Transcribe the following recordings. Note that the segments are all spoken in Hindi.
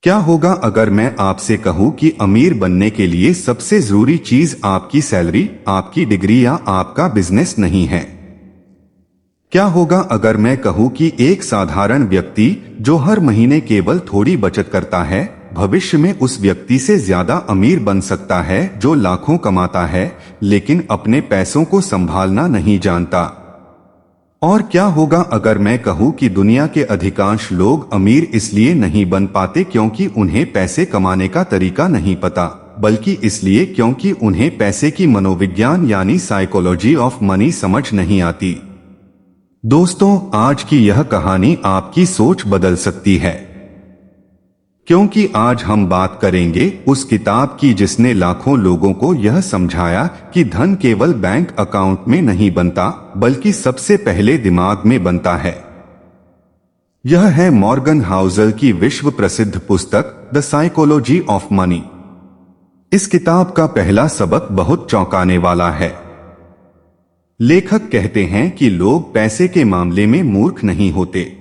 क्या होगा अगर मैं आपसे कहूं कि अमीर बनने के लिए सबसे जरूरी चीज आपकी सैलरी, आपकी डिग्री या आपका बिजनेस नहीं है? क्या होगा अगर मैं कहूं कि एक साधारण व्यक्ति जो हर महीने केवल थोड़ी बचत करता है, भविष्य में उस व्यक्ति से ज्यादा अमीर बन सकता है जो लाखों कमाता है लेकिन अपने पैसों को संभालना नहीं जानता? और क्या होगा अगर मैं कहूं कि दुनिया के अधिकांश लोग अमीर इसलिए नहीं बन पाते क्योंकि उन्हें पैसे कमाने का तरीका नहीं पता, बल्कि इसलिए क्योंकि उन्हें पैसे की मनोविज्ञान यानी साइकोलॉजी ऑफ मनी समझ नहीं आती। दोस्तों, आज की यह कहानी आपकी सोच बदल सकती है, क्योंकि आज हम बात करेंगे उस किताब की जिसने लाखों लोगों को यह समझाया कि धन केवल बैंक अकाउंट में नहीं बनता, बल्कि सबसे पहले दिमाग में बनता है। यह है मॉर्गन हाउसल की विश्व प्रसिद्ध पुस्तक द साइकोलॉजी ऑफ मनी। इस किताब का पहला सबक बहुत चौंकाने वाला है। लेखक कहते हैं कि लोग पैसे के मामले में मूर्ख नहीं होते,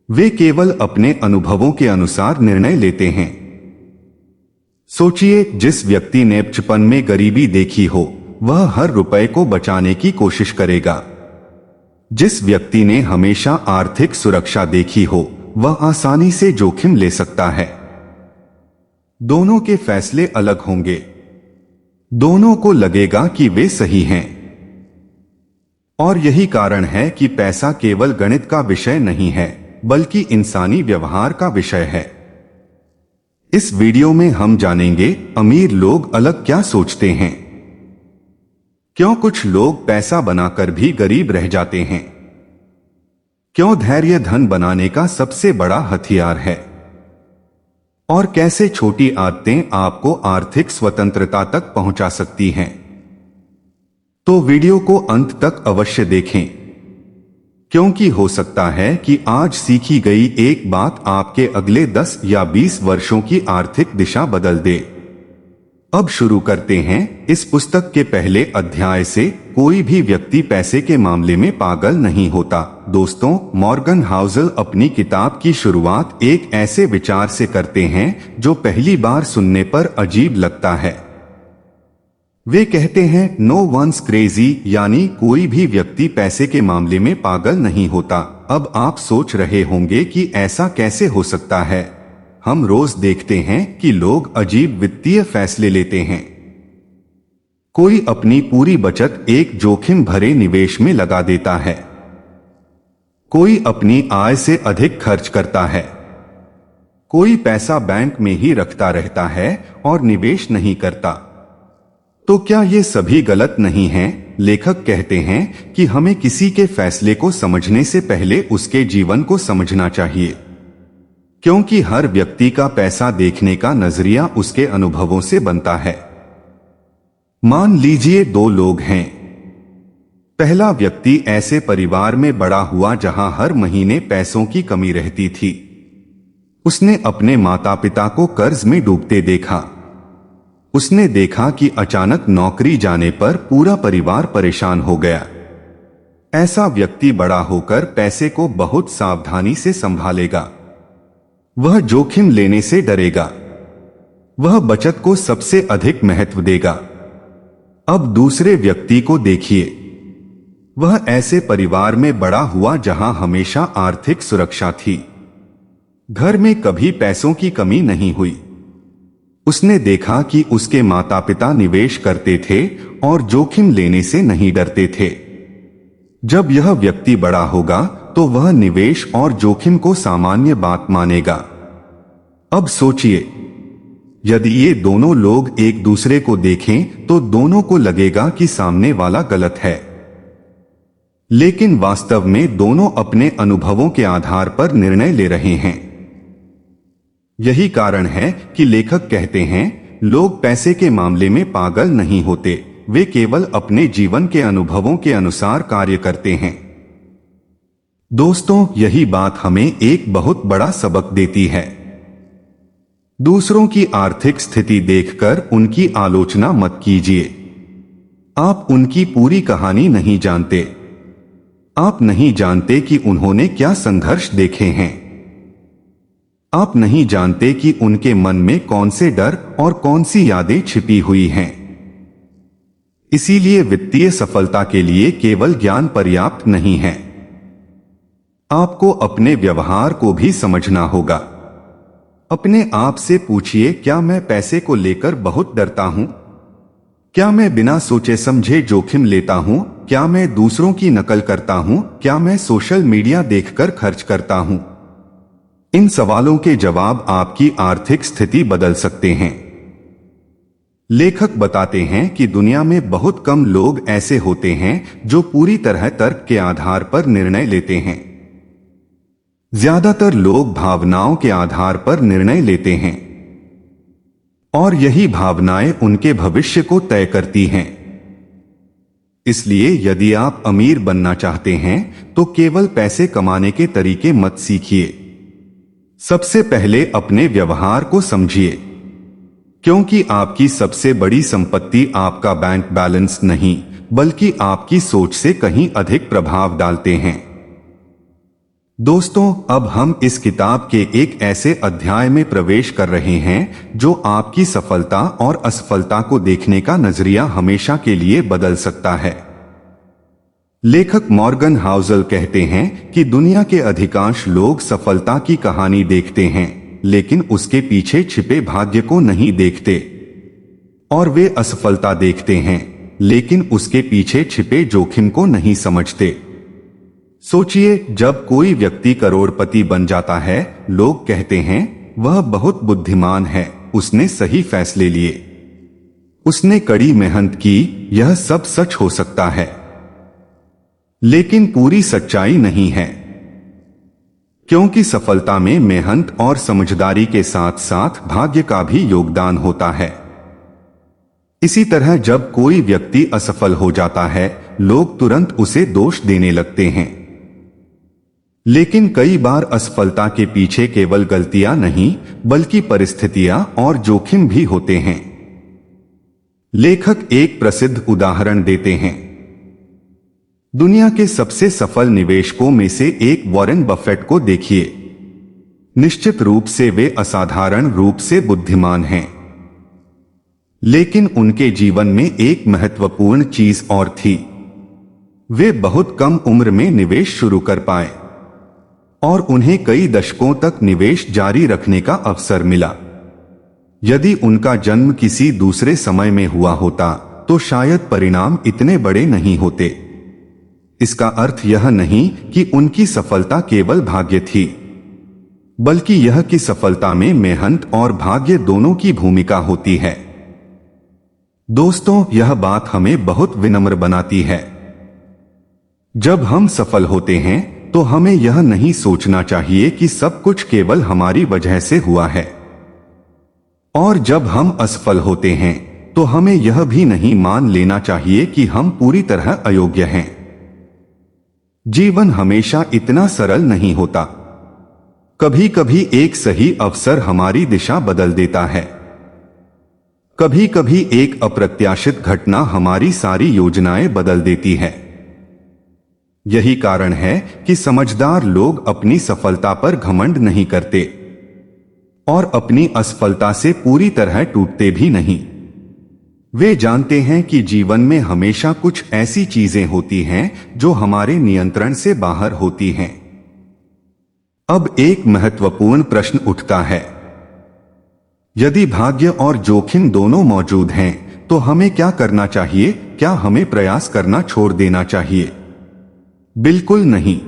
वे केवल अपने अनुभवों के अनुसार निर्णय लेते हैं। सोचिए, जिस व्यक्ति ने बचपन में गरीबी देखी हो वह हर रुपए को बचाने की कोशिश करेगा। जिस व्यक्ति ने हमेशा आर्थिक सुरक्षा देखी हो वह आसानी से जोखिम ले सकता है। दोनों के फैसले अलग होंगे, दोनों को लगेगा कि वे सही हैं। और यही कारण है कि पैसा केवल गणित का विषय नहीं है, बल्कि इंसानी व्यवहार का विषय है। इस वीडियो में हम जानेंगे अमीर लोग अलग क्या सोचते हैं, क्यों कुछ लोग पैसा बनाकर भी गरीब रह जाते हैं, क्यों धैर्य धन बनाने का सबसे बड़ा हथियार है, और कैसे छोटी आदतें आपको आर्थिक स्वतंत्रता तक पहुंचा सकती हैं। तो वीडियो को अंत तक अवश्य देखें, क्योंकि हो सकता है कि आज सीखी गई एक बात आपके अगले 10 या 20 वर्षों की आर्थिक दिशा बदल दे। अब शुरू करते हैं इस पुस्तक के पहले अध्याय से। कोई भी व्यक्ति पैसे के मामले में पागल नहीं होता। दोस्तों, मॉर्गन हाउसल अपनी किताब की शुरुआत एक ऐसे विचार से करते हैं जो पहली बार सुनने पर अजीब लगता है। वे कहते हैं नो वंस क्रेजी, यानी कोई भी व्यक्ति पैसे के मामले में पागल नहीं होता। अब आप सोच रहे होंगे कि ऐसा कैसे हो सकता है। हम रोज देखते हैं कि लोग अजीब वित्तीय फैसले लेते हैं। कोई अपनी पूरी बचत एक जोखिम भरे निवेश में लगा देता है, कोई अपनी आय से अधिक खर्च करता है, कोई पैसा बैंक में ही रखता रहता है और निवेश नहीं करता। तो क्या ये सभी गलत नहीं हैं? लेखक कहते हैं कि हमें किसी के फैसले को समझने से पहले उसके जीवन को समझना चाहिए, क्योंकि हर व्यक्ति का पैसा देखने का नजरिया उसके अनुभवों से बनता है। मान लीजिए दो लोग हैं। पहला व्यक्ति ऐसे परिवार में बड़ा हुआ जहां हर महीने पैसों की कमी रहती थी। उसने अपने माता पिता को कर्ज में डूबते देखा। उसने देखा कि अचानक नौकरी जाने पर पूरा परिवार परेशान हो गया। ऐसा व्यक्ति बड़ा होकर पैसे को बहुत सावधानी से संभालेगा। वह जोखिम लेने से डरेगा। वह बचत को सबसे अधिक महत्व देगा। अब दूसरे व्यक्ति को देखिए। वह ऐसे परिवार में बड़ा हुआ जहां हमेशा आर्थिक सुरक्षा थी। घर में कभी पैसों की कमी नहीं हुई। उसने देखा कि उसके माता पिता निवेश करते थे और जोखिम लेने से नहीं डरते थे। जब यह व्यक्ति बड़ा होगा तो वह निवेश और जोखिम को सामान्य बात मानेगा। अब सोचिए, यदि ये दोनों लोग एक दूसरे को देखें तो दोनों को लगेगा कि सामने वाला गलत है, लेकिन वास्तव में दोनों अपने अनुभवों के आधार पर निर्णय ले रहे हैं। यही कारण है कि लेखक कहते हैं लोग पैसे के मामले में पागल नहीं होते, वे केवल अपने जीवन के अनुभवों के अनुसार कार्य करते हैं। दोस्तों, यही बात हमें एक बहुत बड़ा सबक देती है। दूसरों की आर्थिक स्थिति देखकर उनकी आलोचना मत कीजिए। आप उनकी पूरी कहानी नहीं जानते। आप नहीं जानते कि उन्होंने क्या संघर्ष देखे हैं। आप नहीं जानते कि उनके मन में कौन से डर और कौन सी यादें छिपी हुई हैं। इसीलिए वित्तीय सफलता के लिए केवल ज्ञान पर्याप्त नहीं है, आपको अपने व्यवहार को भी समझना होगा। अपने आप से पूछिए, क्या मैं पैसे को लेकर बहुत डरता हूं? क्या मैं बिना सोचे समझे जोखिम लेता हूं? क्या मैं दूसरों की नकल करता हूं? क्या मैं सोशल मीडिया देखकर खर्च करता हूं? इन सवालों के जवाब आपकी आर्थिक स्थिति बदल सकते हैं। लेखक बताते हैं कि दुनिया में बहुत कम लोग ऐसे होते हैं जो पूरी तरह तर्क के आधार पर निर्णय लेते हैं। ज्यादातर लोग भावनाओं के आधार पर निर्णय लेते हैं और यही भावनाएं उनके भविष्य को तय करती हैं। इसलिए यदि आप अमीर बनना चाहते हैं तो केवल पैसे कमाने के तरीके मत सीखिए। सबसे पहले अपने व्यवहार को समझिए, क्योंकि आपकी सबसे बड़ी संपत्ति आपका बैंक बैलेंस नहीं बल्कि आपकी सोच से कहीं अधिक प्रभाव डालते हैं। दोस्तों, अब हम इस किताब के एक ऐसे अध्याय में प्रवेश कर रहे हैं जो आपकी सफलता और असफलता को देखने का नजरिया हमेशा के लिए बदल सकता है। लेखक मॉर्गन हाउसल कहते हैं कि दुनिया के अधिकांश लोग सफलता की कहानी देखते हैं लेकिन उसके पीछे छिपे भाग्य को नहीं देखते, और वे असफलता देखते हैं लेकिन उसके पीछे छिपे जोखिम को नहीं समझते। सोचिए, जब कोई व्यक्ति करोड़पति बन जाता है, लोग कहते हैं वह बहुत बुद्धिमान है, उसने सही फैसले लिए, उसने कड़ी मेहनत की, यह सब सच हो सकता है। लेकिन पूरी सच्चाई नहीं है, क्योंकि सफलता में मेहनत और समझदारी के साथ साथ भाग्य का भी योगदान होता है। इसी तरह जब कोई व्यक्ति असफल हो जाता है, लोग तुरंत उसे दोष देने लगते हैं, लेकिन कई बार असफलता के पीछे केवल गलतियां नहीं बल्कि परिस्थितियां और जोखिम भी होते हैं। लेखक एक प्रसिद्ध उदाहरण देते हैं। दुनिया के सबसे सफल निवेशकों में से एक वॉरेन बफेट को देखिए। निश्चित रूप से वे असाधारण रूप से बुद्धिमान हैं, लेकिन उनके जीवन में एक महत्वपूर्ण चीज और थी। वे बहुत कम उम्र में निवेश शुरू कर पाए और उन्हें कई दशकों तक निवेश जारी रखने का अवसर मिला। यदि उनका जन्म किसी दूसरे समय में हुआ होता तो शायद परिणाम इतने बड़े नहीं होते। इसका अर्थ यह नहीं कि उनकी सफलता केवल भाग्य थी, बल्कि यह कि सफलता में मेहनत और भाग्य दोनों की भूमिका होती है। दोस्तों, यह बात हमें बहुत विनम्र बनाती है। जब हम सफल होते हैं तो हमें यह नहीं सोचना चाहिए कि सब कुछ केवल हमारी वजह से हुआ है, और जब हम असफल होते हैं तो हमें यह भी नहीं मान लेना चाहिए कि हम पूरी तरह अयोग्य हैं। जीवन हमेशा इतना सरल नहीं होता। कभी कभी एक सही अवसर हमारी दिशा बदल देता है, कभी कभी एक अप्रत्याशित घटना हमारी सारी योजनाएं बदल देती है। यही कारण है कि समझदार लोग अपनी सफलता पर घमंड नहीं करते और अपनी असफलता से पूरी तरह टूटते भी नहीं। वे जानते हैं कि जीवन में हमेशा कुछ ऐसी चीजें होती हैं जो हमारे नियंत्रण से बाहर होती हैं। अब एक महत्वपूर्ण प्रश्न उठता है, यदि भाग्य और जोखिम दोनों मौजूद हैं तो हमें क्या करना चाहिए? क्या हमें प्रयास करना छोड़ देना चाहिए? बिल्कुल नहीं।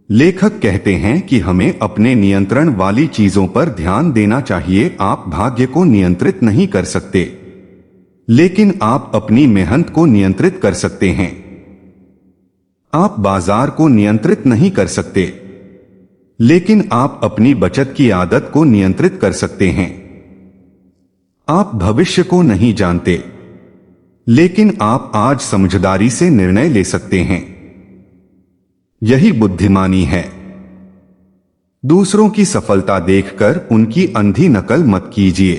लेखक कहते हैं कि हमें अपने नियंत्रण वाली चीजों पर ध्यान देना चाहिए। आप भाग्य को नियंत्रित नहीं कर सकते, लेकिन आप अपनी मेहनत को नियंत्रित कर सकते हैं। आप बाजार को नियंत्रित नहीं कर सकते, लेकिन आप अपनी बचत की आदत को नियंत्रित कर सकते हैं। आप भविष्य को नहीं जानते, लेकिन आप आज समझदारी से निर्णय ले सकते हैं। यही बुद्धिमानी है। दूसरों की सफलता देखकर उनकी अंधी नकल मत कीजिए,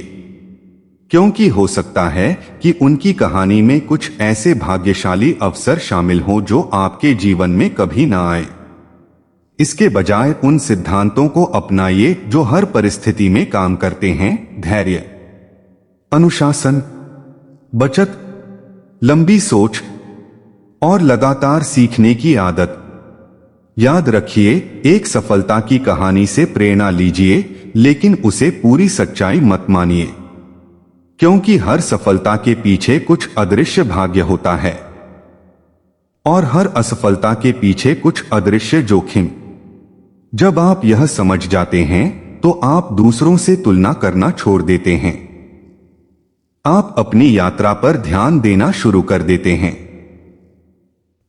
क्योंकि हो सकता है कि उनकी कहानी में कुछ ऐसे भाग्यशाली अवसर शामिल हों जो आपके जीवन में कभी ना आए। इसके बजाय उन सिद्धांतों को अपनाइए जो हर परिस्थिति में काम करते हैं। धैर्य, अनुशासन, बचत, लंबी सोच और लगातार सीखने की आदत। याद रखिए, एक सफलता की कहानी से प्रेरणा लीजिए, लेकिन उसे पूरी सच्चाई मत मानिए, क्योंकि हर सफलता के पीछे कुछ अदृश्य भाग्य होता है और हर असफलता के पीछे कुछ अदृश्य जोखिम। जब आप यह समझ जाते हैं तो आप दूसरों से तुलना करना छोड़ देते हैं। आप अपनी यात्रा पर ध्यान देना शुरू कर देते हैं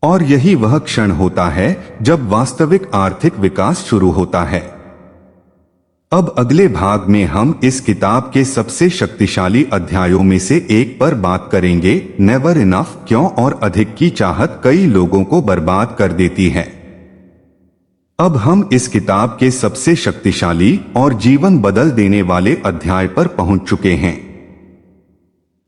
और यही वह क्षण होता है जब वास्तविक आर्थिक विकास शुरू होता है। अब अगले भाग में हम इस किताब के सबसे शक्तिशाली अध्यायों में से एक पर बात करेंगे, नेवर इनफ, क्यों और अधिक की चाहत कई लोगों को बर्बाद कर देती है। अब हम इस किताब के सबसे शक्तिशाली और जीवन बदल देने वाले अध्याय पर पहुंच चुके हैं।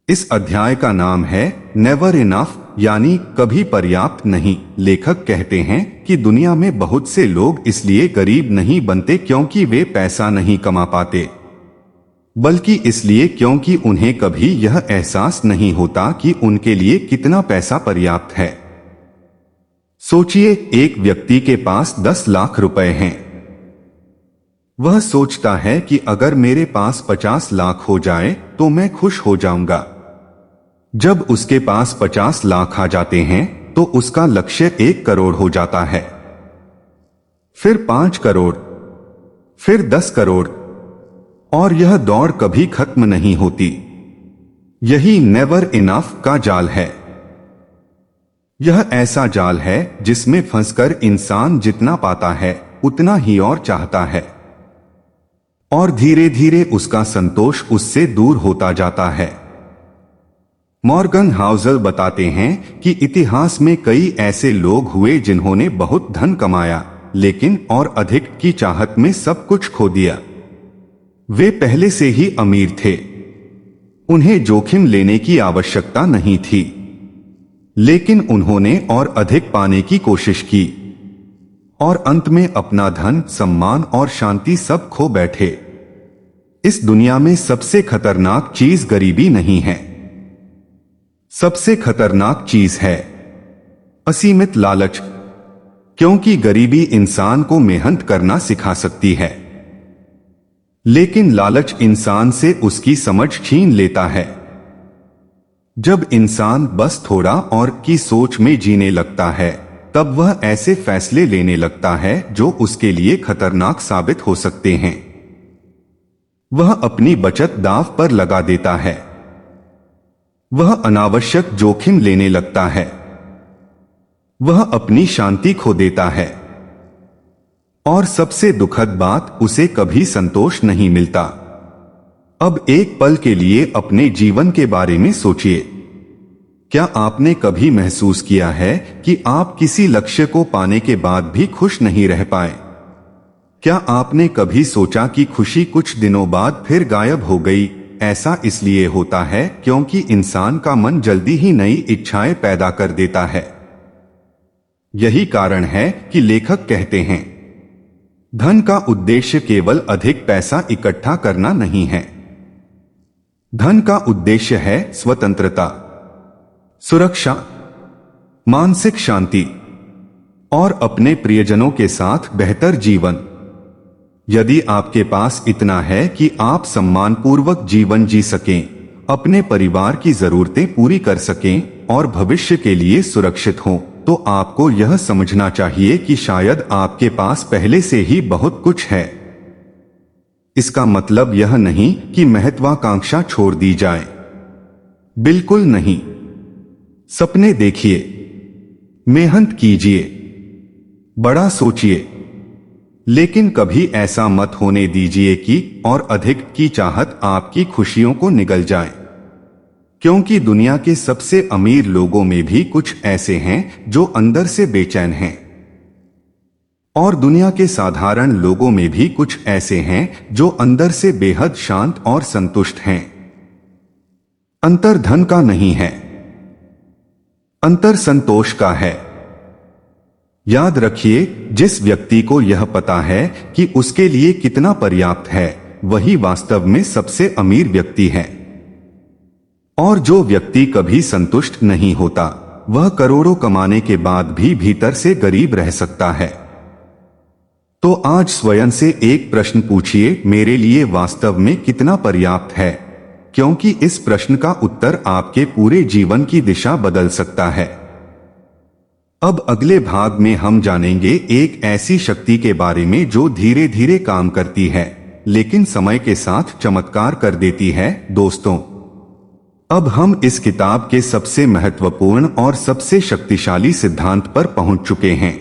इस अध्याय का नाम है नेवर इनफ, यानी कभी पर्याप्त नहीं। लेखक कहते हैं कि दुनिया में बहुत से लोग इसलिए गरीब नहीं बनते क्योंकि वे पैसा नहीं कमा पाते, बल्कि इसलिए क्योंकि उन्हें कभी यह एहसास नहीं होता कि उनके लिए कितना पैसा पर्याप्त है। सोचिए, एक व्यक्ति के पास 10 लाख रुपए हैं। वह सोचता है कि अगर मेरे पास 50 लाख हो जाए तो मैं खुश हो जाऊंगा। जब उसके पास 50 लाख आ जाते हैं तो उसका लक्ष्य 1 करोड़ हो जाता है, फिर 5 करोड़, फिर 10 करोड़, और यह दौड़ कभी खत्म नहीं होती। यही नेवर इनफ का जाल है। यह ऐसा जाल है जिसमें फंसकर इंसान जितना पाता है उतना ही और चाहता है, और धीरे धीरे उसका संतोष उससे दूर होता जाता है। मॉर्गन हाउसल बताते हैं कि इतिहास में कई ऐसे लोग हुए जिन्होंने बहुत धन कमाया, लेकिन और अधिक की चाहत में सब कुछ खो दिया। वे पहले से ही अमीर थे, उन्हें जोखिम लेने की आवश्यकता नहीं थी, लेकिन उन्होंने और अधिक पाने की कोशिश की और अंत में अपना धन, सम्मान और शांति सब खो बैठे। इस दुनिया में सबसे खतरनाक चीज गरीबी नहीं है, सबसे खतरनाक चीज है असीमित लालच, क्योंकि गरीबी इंसान को मेहनत करना सिखा सकती है, लेकिन लालच इंसान से उसकी समझ छीन लेता है। जब इंसान बस थोड़ा और की सोच में जीने लगता है, तब वह ऐसे फैसले लेने लगता है जो उसके लिए खतरनाक साबित हो सकते हैं। वह अपनी बचत दांव पर लगा देता है, वह अनावश्यक जोखिम लेने लगता है, वह अपनी शांति खो देता है, और सबसे दुखद बात, उसे कभी संतोष नहीं मिलता। अब एक पल के लिए अपने जीवन के बारे में सोचिए। क्या आपने कभी महसूस किया है कि आप किसी लक्ष्य को पाने के बाद भी खुश नहीं रह पाए? क्या आपने कभी सोचा कि खुशी कुछ दिनों बाद फिर गायब हो गई? ऐसा इसलिए होता है क्योंकि इंसान का मन जल्दी ही नई इच्छाएं पैदा कर देता है। यही कारण है कि लेखक कहते हैं, धन का उद्देश्य केवल अधिक पैसा इकट्ठा करना नहीं है। धन का उद्देश्य है स्वतंत्रता, सुरक्षा, मानसिक शांति और अपने प्रियजनों के साथ बेहतर जीवन। यदि आपके पास इतना है कि आप सम्मानपूर्वक जीवन जी सकें, अपने परिवार की जरूरतें पूरी कर सकें और भविष्य के लिए सुरक्षित हों, तो आपको यह समझना चाहिए कि शायद आपके पास पहले से ही बहुत कुछ है। इसका मतलब यह नहीं कि महत्वाकांक्षा छोड़ दी जाए, बिल्कुल नहीं। सपने देखिए, मेहनत कीजिए, बड़ा सोचिए, लेकिन कभी ऐसा मत होने दीजिए कि और अधिक की चाहत आपकी खुशियों को निगल जाए, क्योंकि दुनिया के सबसे अमीर लोगों में भी कुछ ऐसे हैं जो अंदर से बेचैन हैं, और दुनिया के साधारण लोगों में भी कुछ ऐसे हैं जो अंदर से बेहद शांत और संतुष्ट हैं। अंतर धन का नहीं है, अंतर संतोष का है। याद रखिए, जिस व्यक्ति को यह पता है कि उसके लिए कितना पर्याप्त है, वही वास्तव में सबसे अमीर व्यक्ति है। और जो व्यक्ति कभी संतुष्ट नहीं होता, वह करोड़ों कमाने के बाद भी भीतर से गरीब रह सकता है। तो आज स्वयं से एक प्रश्न पूछिए, मेरे लिए वास्तव में कितना पर्याप्त है? क्योंकि इस प्रश्न का उत्तर आपके पूरे जीवन की दिशा बदल सकता है। अब अगले भाग में हम जानेंगे एक ऐसी शक्ति के बारे में जो धीरे धीरे काम करती है, लेकिन समय के साथ चमत्कार कर देती है। दोस्तों, अब हम इस किताब के सबसे महत्वपूर्ण और सबसे शक्तिशाली सिद्धांत पर पहुंच चुके हैं।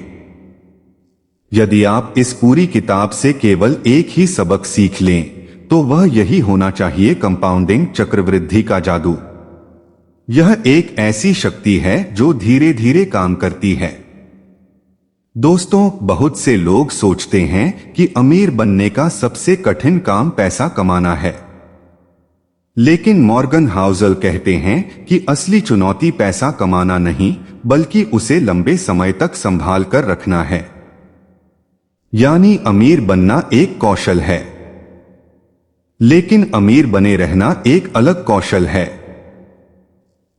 यदि आप इस पूरी किताब से केवल एक ही सबक सीख लें, तो वह यही होना चाहिए, कंपाउंडिंग, चक्रवृद्धि का जादू। यह एक ऐसी शक्ति है जो धीरे धीरे काम करती है। दोस्तों, बहुत से लोग सोचते हैं कि अमीर बनने का सबसे कठिन काम पैसा कमाना है, लेकिन मॉर्गन हाउसल कहते हैं कि असली चुनौती पैसा कमाना नहीं, बल्कि उसे लंबे समय तक संभाल कर रखना है। यानी अमीर बनना एक कौशल है, लेकिन अमीर बने रहना एक अलग कौशल है।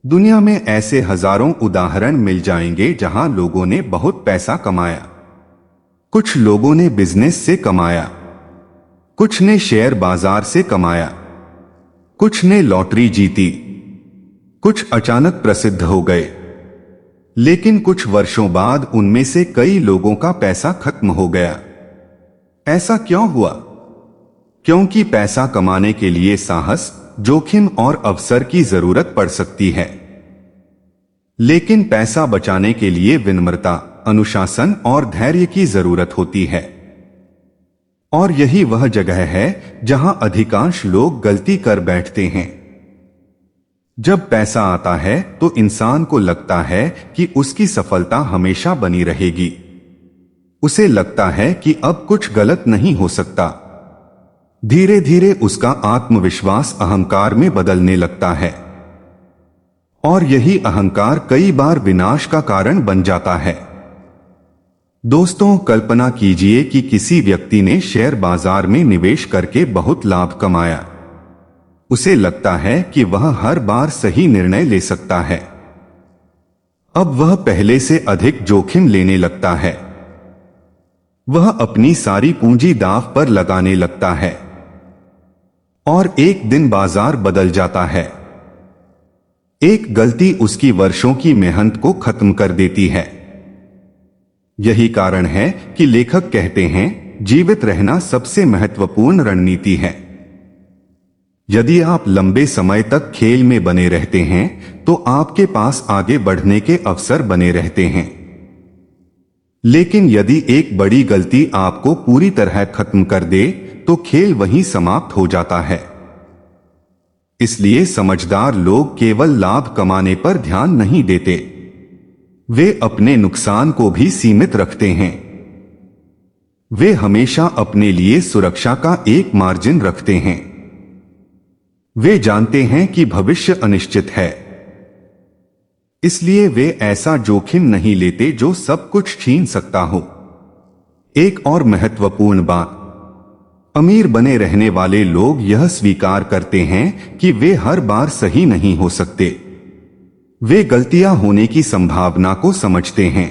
दुनिया में ऐसे हजारों उदाहरण मिल जाएंगे जहां लोगों ने बहुत पैसा कमाया। कुछ लोगों ने बिजनेस से कमाया, कुछ ने शेयर बाजार से कमाया, कुछ ने लॉटरी जीती, कुछ अचानक प्रसिद्ध हो गए। लेकिन कुछ वर्षों बाद उनमें से कई लोगों का पैसा खत्म हो गया। ऐसा क्यों हुआ? क्योंकि पैसा कमाने के लिए साहस, जोखिम और अवसर की जरूरत पड़ सकती है, लेकिन पैसा बचाने के लिए विनम्रता, अनुशासन और धैर्य की जरूरत होती है। और यही वह जगह है जहां अधिकांश लोग गलती कर बैठते हैं। जब पैसा आता है तो इंसान को लगता है कि उसकी सफलता हमेशा बनी रहेगी। उसे लगता है कि अब कुछ गलत नहीं हो सकता। धीरे धीरे उसका आत्मविश्वास अहंकार में बदलने लगता है, और यही अहंकार कई बार विनाश का कारण बन जाता है। दोस्तों, कल्पना कीजिए कि किसी व्यक्ति ने शेयर बाजार में निवेश करके बहुत लाभ कमाया। उसे लगता है कि वह हर बार सही निर्णय ले सकता है। अब वह पहले से अधिक जोखिम लेने लगता है। वह अपनी सारी पूंजी दांव पर लगाने लगता है, और एक दिन बाजार बदल जाता है। एक गलती उसकी वर्षों की मेहनत को खत्म कर देती है। यही कारण है कि लेखक कहते हैं, जीवित रहना सबसे महत्वपूर्ण रणनीति है। यदि आप लंबे समय तक खेल में बने रहते हैं, तो आपके पास आगे बढ़ने के अवसर बने रहते हैं। लेकिन यदि एक बड़ी गलती आपको पूरी तरह खत्म कर दे, तो खेल वहीं समाप्त हो जाता है। इसलिए समझदार लोग केवल लाभ कमाने पर ध्यान नहीं देते, वे अपने नुकसान को भी सीमित रखते हैं। वे हमेशा अपने लिए सुरक्षा का एक मार्जिन रखते हैं। वे जानते हैं कि भविष्य अनिश्चित है, इसलिए वे ऐसा जोखिम नहीं लेते जो सब कुछ छीन सकता हो। एक और महत्वपूर्ण बात, अमीर बने रहने वाले लोग यह स्वीकार करते हैं कि वे हर बार सही नहीं हो सकते। वे गलतियां होने की संभावना को समझते हैं।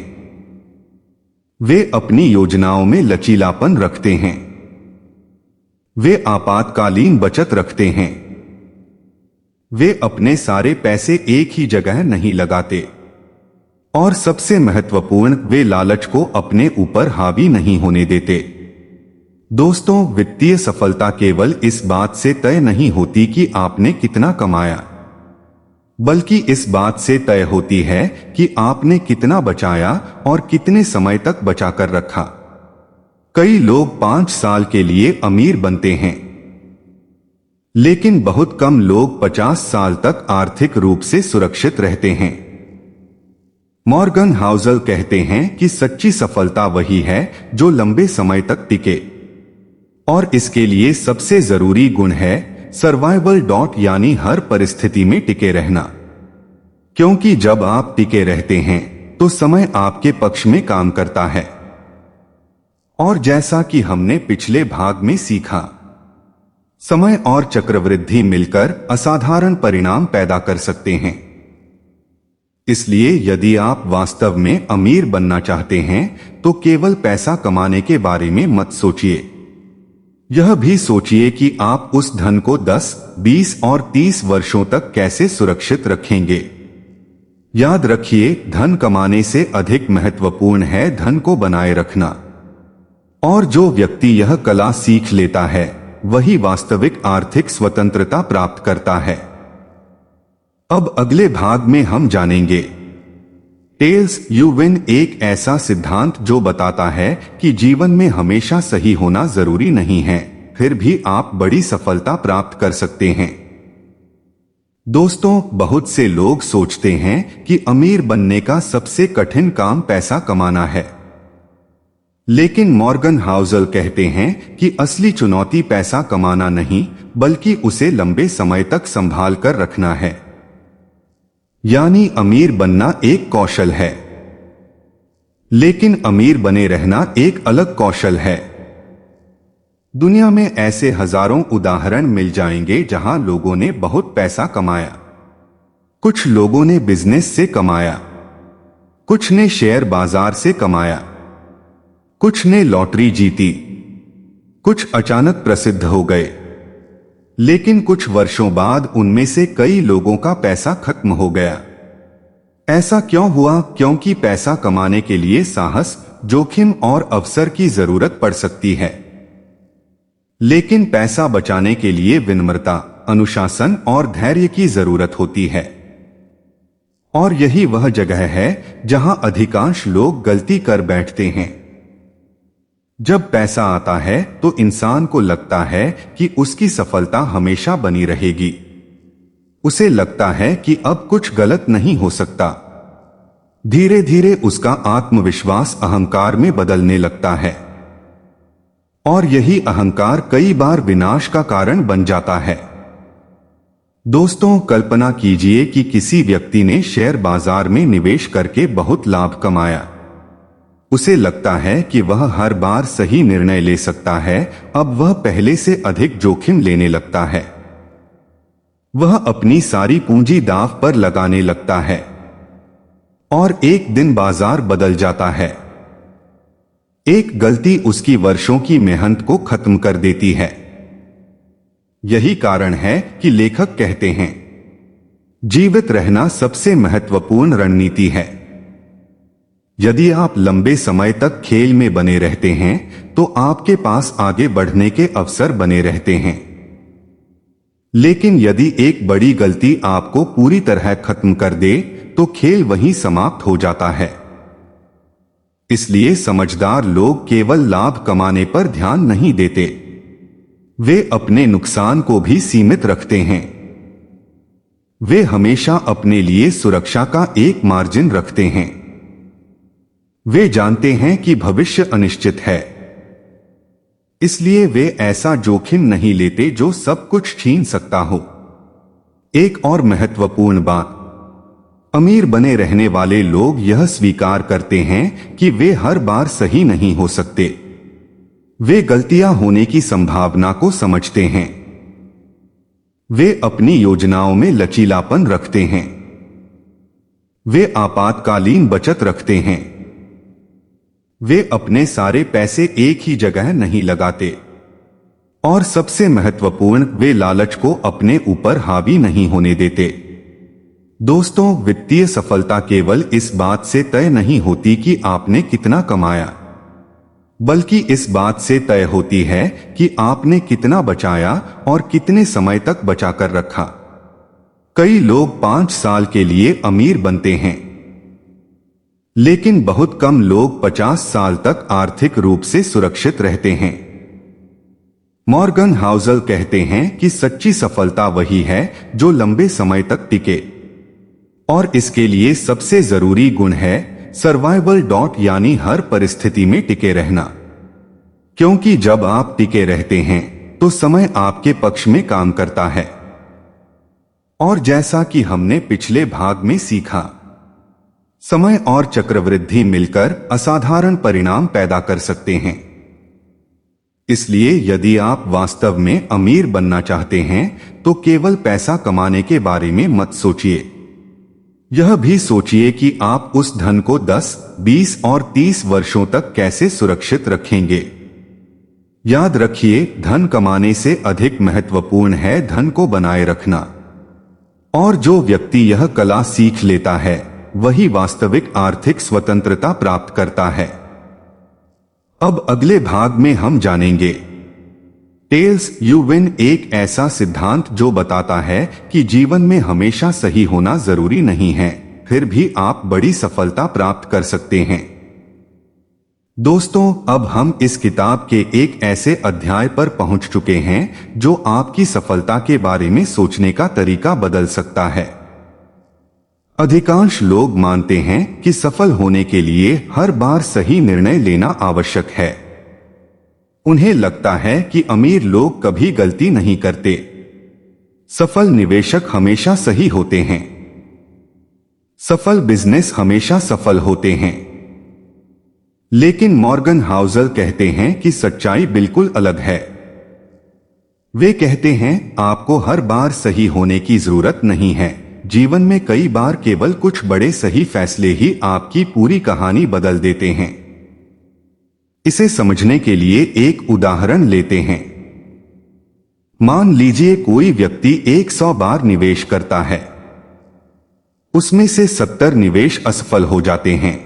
वे अपनी योजनाओं में लचीलापन रखते हैं। वे आपातकालीन बचत रखते हैं। वे अपने सारे पैसे एक ही जगह नहीं लगाते। और सबसे महत्वपूर्ण, वे लालच को अपने ऊपर हावी नहीं होने देते। दोस्तों, वित्तीय सफलता केवल इस बात से तय नहीं होती कि आपने कितना कमाया, बल्कि इस बात से तय होती है कि आपने कितना बचाया और कितने समय तक बचाकर रखा। कई लोग 5 साल के लिए अमीर बनते हैं, लेकिन बहुत कम लोग 50 साल तक आर्थिक रूप से सुरक्षित रहते हैं। मॉर्गन हाउसल कहते हैं कि सच्ची सफलता वही है जो लंबे समय तक टिके, और इसके लिए सबसे जरूरी गुण है सर्वाइवल यानी हर परिस्थिति में टिके रहना। क्योंकि जब आप टिके रहते हैं तो समय आपके पक्ष में काम करता है। और जैसा कि हमने पिछले भाग में सीखा, समय और चक्रवृद्धि मिलकर असाधारण परिणाम पैदा कर सकते हैं। इसलिए यदि आप वास्तव में अमीर बनना चाहते हैं तो केवल पैसा कमाने के बारे में मत सोचिए। यह भी सोचिए कि आप उस धन को 10, 20 और 30 वर्षों तक कैसे सुरक्षित रखेंगे। याद रखिए, धन कमाने से अधिक महत्वपूर्ण है धन को बनाए रखना। और जो व्यक्ति यह कला सीख लेता है वही वास्तविक आर्थिक स्वतंत्रता प्राप्त करता है। अब अगले भाग में हम जानेंगे टेल्स यू विन, एक ऐसा सिद्धांत जो बताता है कि जीवन में हमेशा सही होना जरूरी नहीं है, फिर भी आप बड़ी सफलता प्राप्त कर सकते हैं। दोस्तों, बहुत से लोग सोचते हैं कि अमीर बनने का सबसे कठिन काम पैसा कमाना है, लेकिन मॉर्गन हाउसल कहते हैं कि असली चुनौती पैसा कमाना नहीं बल्कि उसे लंबे समय तक संभाल कर रखना है। यानी अमीर बनना एक कौशल है, लेकिन अमीर बने रहना एक अलग कौशल है। दुनिया में ऐसे हजारों उदाहरण मिल जाएंगे जहां लोगों ने बहुत पैसा कमाया। कुछ लोगों ने बिजनेस से कमाया, कुछ ने शेयर बाजार से कमाया, कुछ ने लॉटरी जीती, कुछ अचानक प्रसिद्ध हो गए, लेकिन कुछ वर्षों बाद उनमें से कई लोगों का पैसा खत्म हो गया। ऐसा क्यों हुआ? क्योंकि पैसा कमाने के लिए साहस, जोखिम और अवसर की जरूरत पड़ सकती है, लेकिन पैसा बचाने के लिए विनम्रता, अनुशासन और धैर्य की जरूरत होती है। और यही वह जगह है जहां अधिकांश लोग गलती कर बैठते हैं। जब पैसा आता है तो इंसान को लगता है कि उसकी सफलता हमेशा बनी रहेगी। उसे लगता है कि अब कुछ गलत नहीं हो सकता। धीरे धीरे उसका आत्मविश्वास अहंकार में बदलने लगता है, और यही अहंकार कई बार विनाश का कारण बन जाता है। दोस्तों, कल्पना कीजिए कि किसी व्यक्ति ने शेयर बाजार में निवेश करके बहुत लाभ कमाया। उसे लगता है कि वह हर बार सही निर्णय ले सकता है। अब वह पहले से अधिक जोखिम लेने लगता है। वह अपनी सारी पूंजी दांव पर लगाने लगता है, और एक दिन बाजार बदल जाता है। एक गलती उसकी वर्षों की मेहनत को खत्म कर देती है। यही कारण है कि लेखक कहते हैं, जीवित रहना सबसे महत्वपूर्ण रणनीति है। यदि आप लंबे समय तक खेल में बने रहते हैं तो आपके पास आगे बढ़ने के अवसर बने रहते हैं, लेकिन यदि एक बड़ी गलती आपको पूरी तरह खत्म कर दे तो खेल वहीं समाप्त हो जाता है। इसलिए समझदार लोग केवल लाभ कमाने पर ध्यान नहीं देते, वे अपने नुकसान को भी सीमित रखते हैं। वे हमेशा अपने लिए सुरक्षा का एक मार्जिन रखते हैं। वे जानते हैं कि भविष्य अनिश्चित है, इसलिए वे ऐसा जोखिम नहीं लेते जो सब कुछ छीन सकता हो। एक और महत्वपूर्ण बात, अमीर बने रहने वाले लोग यह स्वीकार करते हैं कि वे हर बार सही नहीं हो सकते। वे गलतियां होने की संभावना को समझते हैं। वे अपनी योजनाओं में लचीलापन रखते हैं। वे आपातकालीन बचत रखते हैं। वे अपने सारे पैसे एक ही जगह नहीं लगाते। और सबसे महत्वपूर्ण, वे लालच को अपने ऊपर हावी नहीं होने देते। दोस्तों, वित्तीय सफलता केवल इस बात से तय नहीं होती कि आपने कितना कमाया, बल्कि इस बात से तय होती है कि आपने कितना बचाया और कितने समय तक बचाकर रखा। कई लोग 5 साल के लिए अमीर बनते हैं, लेकिन बहुत कम लोग 50 साल तक आर्थिक रूप से सुरक्षित रहते हैं। मॉर्गन हाउसल कहते हैं कि सच्ची सफलता वही है जो लंबे समय तक टिके, और इसके लिए सबसे जरूरी गुण है सर्वाइवल यानी हर परिस्थिति में टिके रहना। क्योंकि जब आप टिके रहते हैं तो समय आपके पक्ष में काम करता है। और जैसा कि हमने पिछले भाग में सीखा, समय और चक्रवृद्धि मिलकर असाधारण परिणाम पैदा कर सकते हैं। इसलिए यदि आप वास्तव में अमीर बनना चाहते हैं तो केवल पैसा कमाने के बारे में मत सोचिए। यह भी सोचिए कि आप उस धन को 10, 20 और 30 वर्षों तक कैसे सुरक्षित रखेंगे। याद रखिए, धन कमाने से अधिक महत्वपूर्ण है धन को बनाए रखना। और जो व्यक्ति यह कला सीख लेता है वही वास्तविक आर्थिक स्वतंत्रता प्राप्त करता है। अब अगले भाग में हम जानेंगे टेल्स यू विन, एक ऐसा सिद्धांत जो बताता है कि जीवन में हमेशा सही होना जरूरी नहीं है, फिर भी आप बड़ी सफलता प्राप्त कर सकते हैं। दोस्तों, अब हम इस किताब के एक ऐसे अध्याय पर पहुंच चुके हैं जो आपकी सफलता के बारे में सोचने का तरीका बदल सकता है। अधिकांश लोग मानते हैं कि सफल होने के लिए हर बार सही निर्णय लेना आवश्यक है। उन्हें लगता है कि अमीर लोग कभी गलती नहीं करते। सफल निवेशक हमेशा सही होते हैं। सफल बिजनेस हमेशा सफल होते हैं। लेकिन मॉर्गन हाउसल कहते हैं कि सच्चाई बिल्कुल अलग है। वे कहते हैं आपको हर बार सही होने की जरूरत नहीं है। जीवन में कई बार केवल कुछ बड़े सही फैसले ही आपकी पूरी कहानी बदल देते हैं। इसे समझने के लिए एक उदाहरण लेते हैं। मान लीजिए कोई व्यक्ति 100 बार निवेश करता है। उसमें से 70 निवेश असफल हो जाते हैं।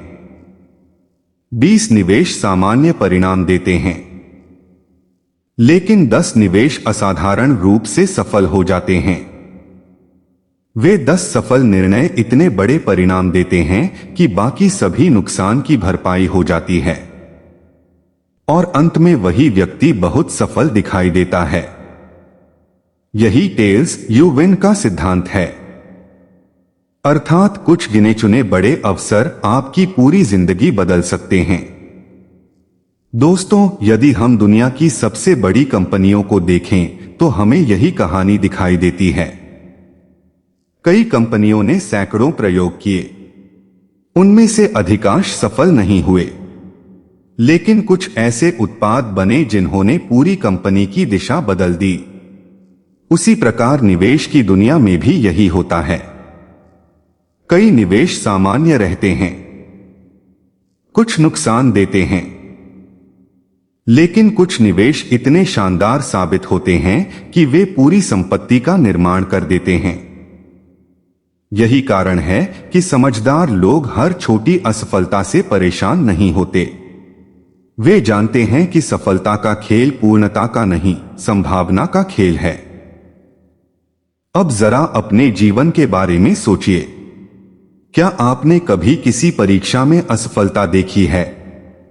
20 निवेश सामान्य परिणाम देते हैं। लेकिन 10 निवेश असाधारण रूप से सफल हो जाते हैं। वे 10 सफल निर्णय इतने बड़े परिणाम देते हैं कि बाकी सभी नुकसान की भरपाई हो जाती है और अंत में वही व्यक्ति बहुत सफल दिखाई देता है। यही टेल्स यू विन का सिद्धांत है। अर्थात कुछ गिने चुने बड़े अवसर आपकी पूरी जिंदगी बदल सकते हैं। दोस्तों, यदि हम दुनिया की सबसे बड़ी कंपनियों को देखें तो हमें यही कहानी दिखाई देती है। कई कंपनियों ने सैकड़ों प्रयोग किए। उनमें से अधिकांश सफल नहीं हुए, लेकिन कुछ ऐसे उत्पाद बने जिन्होंने पूरी कंपनी की दिशा बदल दी। उसी प्रकार निवेश की दुनिया में भी यही होता है। कई निवेश सामान्य रहते हैं, कुछ नुकसान देते हैं, लेकिन कुछ निवेश इतने शानदार साबित होते हैं कि वे पूरी संपत्ति का निर्माण कर देते हैं। यही कारण है कि समझदार लोग हर छोटी असफलता से परेशान नहीं होते। वे जानते हैं कि सफलता का खेल पूर्णता का नहीं, संभावना का खेल है। अब जरा अपने जीवन के बारे में सोचिए। क्या आपने कभी किसी परीक्षा में असफलता देखी है?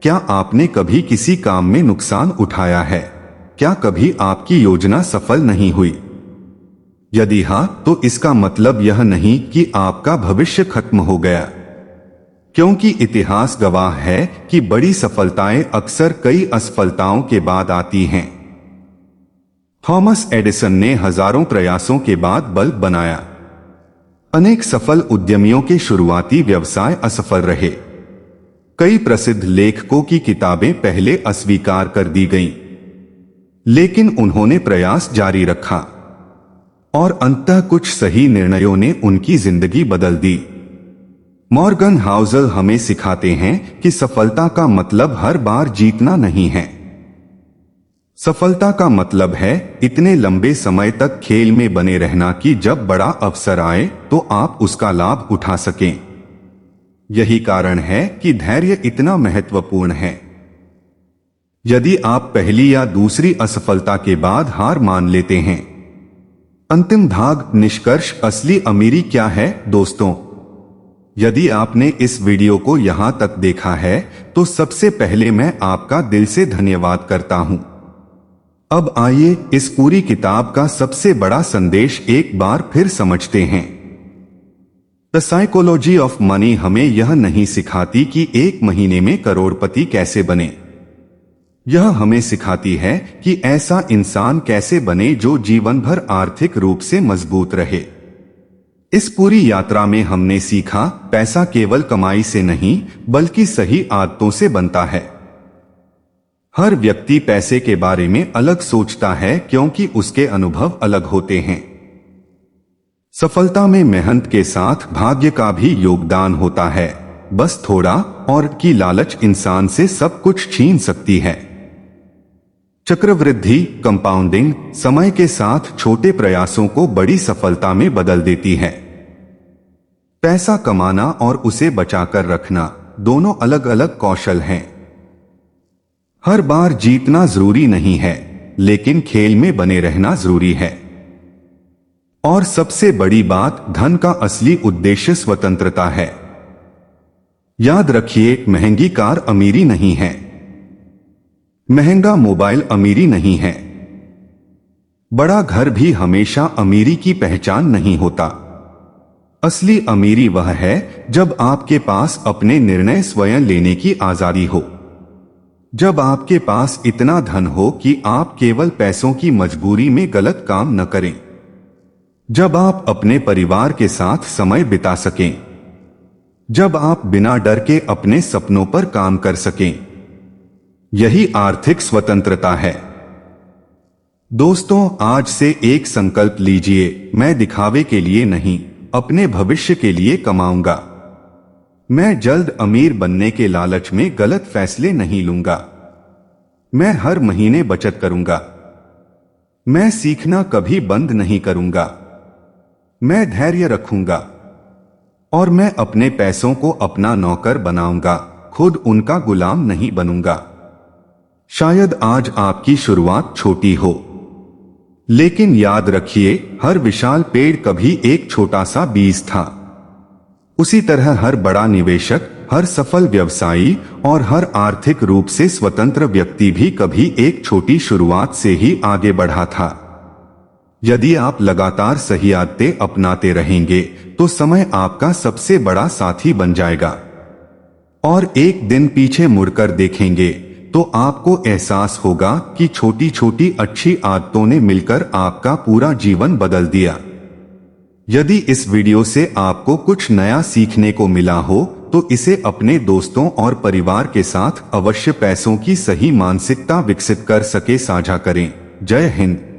क्या आपने कभी किसी काम में नुकसान उठाया है? क्या कभी आपकी योजना सफल नहीं हुई? यदि हां, तो इसका मतलब यह नहीं कि आपका भविष्य खत्म हो गया, क्योंकि इतिहास गवाह है कि बड़ी सफलताएं अक्सर कई असफलताओं के बाद आती हैं। थॉमस एडिसन ने हजारों प्रयासों के बाद बल्ब बनाया। अनेक सफल उद्यमियों के शुरुआती व्यवसाय असफल रहे। कई प्रसिद्ध लेखकों की किताबें पहले अस्वीकार कर दी गईं, लेकिन उन्होंने प्रयास जारी रखा और अंततः कुछ सही निर्णयों ने उनकी जिंदगी बदल दी। मॉर्गन हाउसल हमें सिखाते हैं कि सफलता का मतलब हर बार जीतना नहीं है। सफलता का मतलब है इतने लंबे समय तक खेल में बने रहना कि जब बड़ा अवसर आए तो आप उसका लाभ उठा सकें। यही कारण है कि धैर्य इतना महत्वपूर्ण है। यदि आप पहली या दूसरी असफलता के बाद हार मान लेते हैं। अंतिम भाग, निष्कर्ष, असली अमीरी क्या है? दोस्तों, यदि आपने इस वीडियो को यहां तक देखा है तो सबसे पहले मैं आपका दिल से धन्यवाद करता हूं। अब आइए इस पूरी किताब का सबसे बड़ा संदेश एक बार फिर समझते हैं। द साइकोलॉजी ऑफ मनी हमें यह नहीं सिखाती कि एक महीने में करोड़पति कैसे बने। यह हमें सिखाती है कि ऐसा इंसान कैसे बने जो जीवन भर आर्थिक रूप से मजबूत रहे। इस पूरी यात्रा में हमने सीखा, पैसा केवल कमाई से नहीं बल्कि सही आदतों से बनता है। हर व्यक्ति पैसे के बारे में अलग सोचता है क्योंकि उसके अनुभव अलग होते हैं। सफलता में मेहनत के साथ भाग्य का भी योगदान होता है, बस थोड़ा और की लालच इंसान से सब कुछ छीन सकती है। चक्रवृद्धि कंपाउंडिंग समय के साथ छोटे प्रयासों को बड़ी सफलता में बदल देती है। पैसा कमाना और उसे बचाकर रखना दोनों अलग अलग कौशल हैं। हर बार जीतना जरूरी नहीं है, लेकिन खेल में बने रहना जरूरी है। और सबसे बड़ी बात, धन का असली उद्देश्य स्वतंत्रता है। याद रखिए, महंगी कार अमीरी नहीं है, महंगा मोबाइल अमीरी नहीं है, बड़ा घर भी हमेशा अमीरी की पहचान नहीं होता। असली अमीरी वह है जब आपके पास अपने निर्णय स्वयं लेने की आजादी हो, जब आपके पास इतना धन हो कि आप केवल पैसों की मजबूरी में गलत काम न करें, जब आप अपने परिवार के साथ समय बिता सकें, जब आप बिना डर के अपने सपनों पर काम कर सकें। यही आर्थिक स्वतंत्रता है। दोस्तों, आज से एक संकल्प लीजिए, मैं दिखावे के लिए नहीं, अपने भविष्य के लिए कमाऊंगा। मैं जल्द अमीर बनने के लालच में गलत फैसले नहीं लूंगा। मैं हर महीने बचत करूंगा। मैं सीखना कभी बंद नहीं करूंगा। मैं धैर्य रखूंगा और मैं अपने पैसों को अपना नौकर बनाऊंगा, खुद उनका गुलाम नहीं बनूंगा। शायद आज आपकी शुरुआत छोटी हो, लेकिन याद रखिए, हर विशाल पेड़ कभी एक छोटा सा बीज था। उसी तरह हर बड़ा निवेशक, हर सफल व्यवसायी और हर आर्थिक रूप से स्वतंत्र व्यक्ति भी कभी एक छोटी शुरुआत से ही आगे बढ़ा था। यदि आप लगातार सही आदतें अपनाते रहेंगे तो समय आपका सबसे बड़ा साथी बन जाएगा और एक दिन पीछे मुड़कर देखेंगे तो आपको एहसास होगा कि छोटी छोटी अच्छी आदतों ने मिलकर आपका पूरा जीवन बदल दिया। यदि इस वीडियो से आपको कुछ नया सीखने को मिला हो तो इसे अपने दोस्तों और परिवार के साथ अवश्य पैसों की सही मानसिकता विकसित कर सके साझा करें। जय हिंद।